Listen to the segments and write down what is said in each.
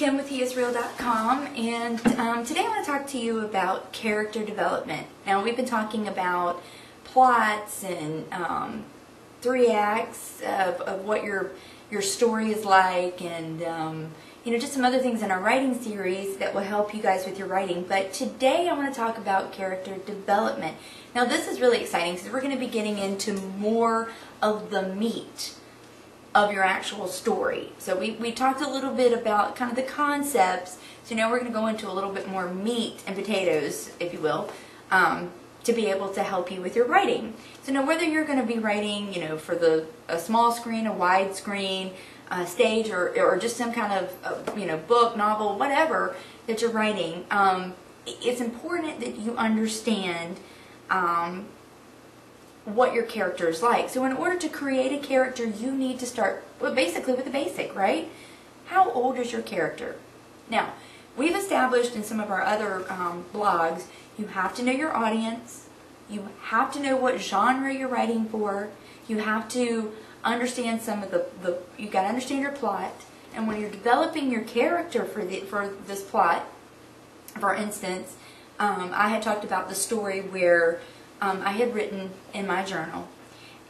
Kim with heisreal.com, and today I want to talk to you about character development. Now, we've been talking about plots and 3 acts of what your story is like, and just some other things in our writing series that will help you guys with your writing. But today I want to talk about character development. Now, this is really exciting because we're going to be getting into more of the meat of your actual story. So we talked a little bit about kind of the concepts, so now we're going to go into a little bit more meat and potatoes, if you will, to be able to help you with your writing. So now whether you're going to be writing, for a small screen, a wide screen, stage, or just some kind of book, novel, whatever that you're writing, it's important that you understand what your character is like. So in order to create a character, you need to start basically with the basic, right? How old is your character? Now, we've established in some of our other blogs, you have to know your audience, you have to know what genre you're writing for, you have to understand some of you got to understand your plot, and when you're developing your character for this plot, for instance, I had talked about the story where I had written in my journal,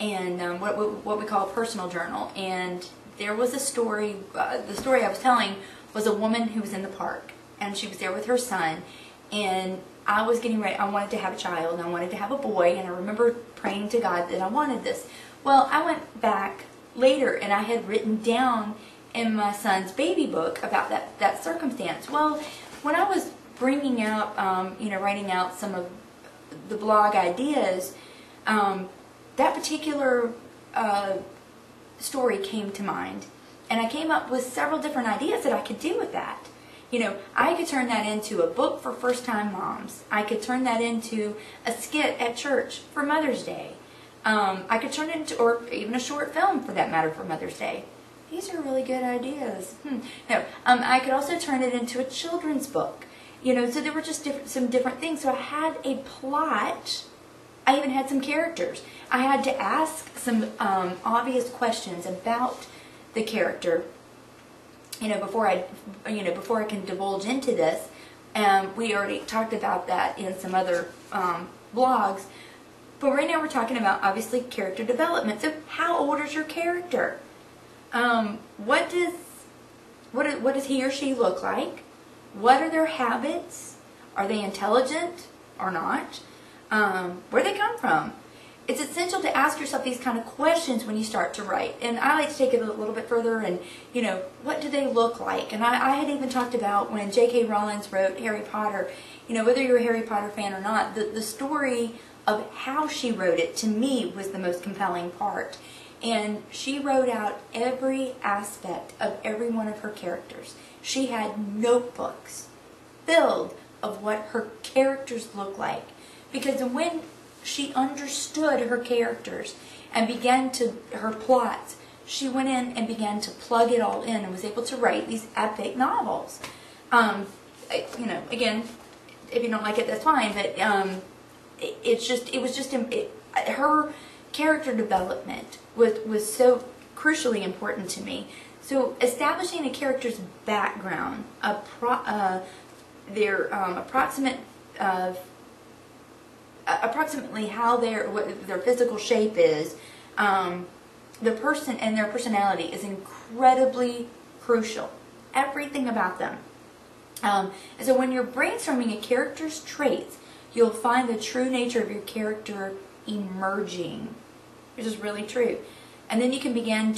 and what we call a personal journal, and there was a story, the story I was telling was a woman who was in the park, and she was there with her son, and I was getting ready, I wanted to have a child, and I wanted to have a boy, and I remember praying to God that I wanted this. Well, I went back later, and I had written down in my son's baby book about that circumstance. Well, when I was bringing out, writing out some of the blog ideas, that particular story came to mind, and I came up with several different ideas that I could do with that. I could turn that into a book for first-time moms. I could turn that into a skit at church for Mother's Day. I could turn it into, or even a short film for that matter, for Mother's Day. These are really good ideas. No, I could also turn it into a children's book. So there were just some different things. So I had a plot. I even had some characters. I had to ask some obvious questions about the character, before I can divulge into this. We already talked about that in some other blogs. But right now we're talking about, obviously, character development. So how old is your character? What does he or she look like? What are their habits? Are they intelligent or not? Where do they come from? It's essential to ask yourself these kind of questions when you start to write. And I like to take it a little bit further and, what do they look like? And I had even talked about when J.K. Rowling wrote Harry Potter, whether you're a Harry Potter fan or not, the story of how she wrote it, to me, was the most compelling part. And she wrote out every aspect of every one of her characters. She had notebooks filled of what her characters look like. Because when she understood her characters and her plots, she went in and began to plug it all in and was able to write these epic novels. Again, if you don't like it, that's fine, but her character development was so crucially important to me. So establishing a character's background, their approximately what their physical shape is, the person and their personality is incredibly crucial. Everything about them. And so when you're brainstorming a character's traits, you'll find the true nature of your character emerging, which is really true. And then you can begin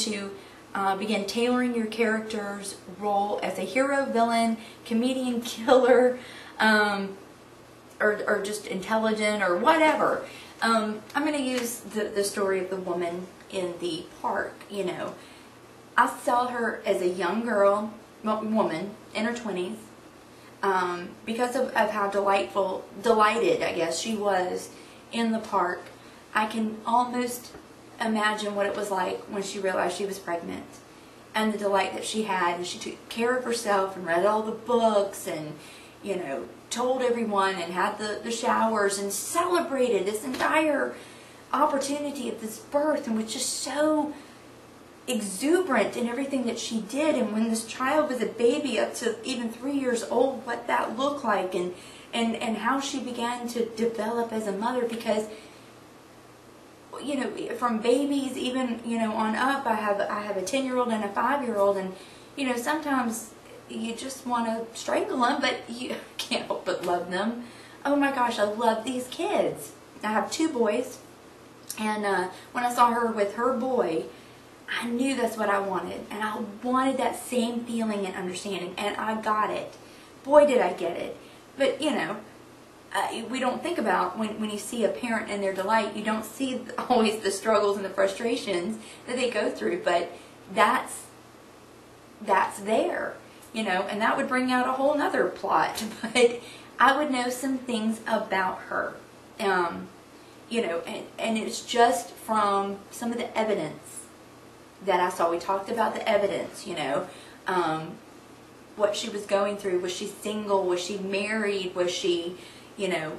tailoring your character's role as a hero, villain, comedian, killer, or just intelligent, or whatever. I'm going to use the story of the woman in the park. I saw her as a young woman in her 20s, because of how delighted, I guess, she was in the park. I can almost imagine what it was like when she realized she was pregnant, and the delight that she had, and she took care of herself and read all the books and, told everyone and had the showers and celebrated this entire opportunity of this birth, and was just so exuberant in everything that she did, and when this child was a baby up to even 3 years old, what that looked like, and how she began to develop as a mother. Because, you know, from babies even, you know, on up, I have a 10-year-old and a 5-year-old, and, you know, sometimes you just want to strangle them, but you can't help but love them. Oh my gosh, I love these kids. I have 2 boys, and when I saw her with her boy, I knew that's what I wanted, and I wanted that same feeling and understanding, and I got it. Boy, did I get it. But, you know, we don't think about, when you see a parent and their delight, you don't see always the struggles and the frustrations that they go through, but that's there, you know, and that would bring out a whole nother plot. But I would know some things about her, you know, and it's just from some of the evidence that I saw. We talked about the evidence, you know, what she was going through. Was she single? Was she married? Was she, you know,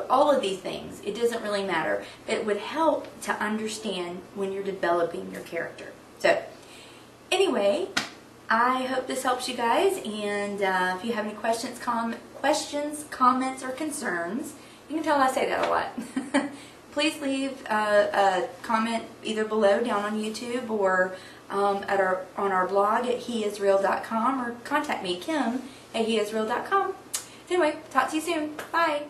all of these things. It doesn't really matter. It would help to understand when you're developing your character. So, anyway, I hope this helps you guys, and if you have any questions, comments, or concerns, you can tell I say that a lot. Please leave a comment either below, down on YouTube, or on our blog at heisreal.com, or contact me, Kim, at heisreal.com. Anyway, talk to you soon. Bye.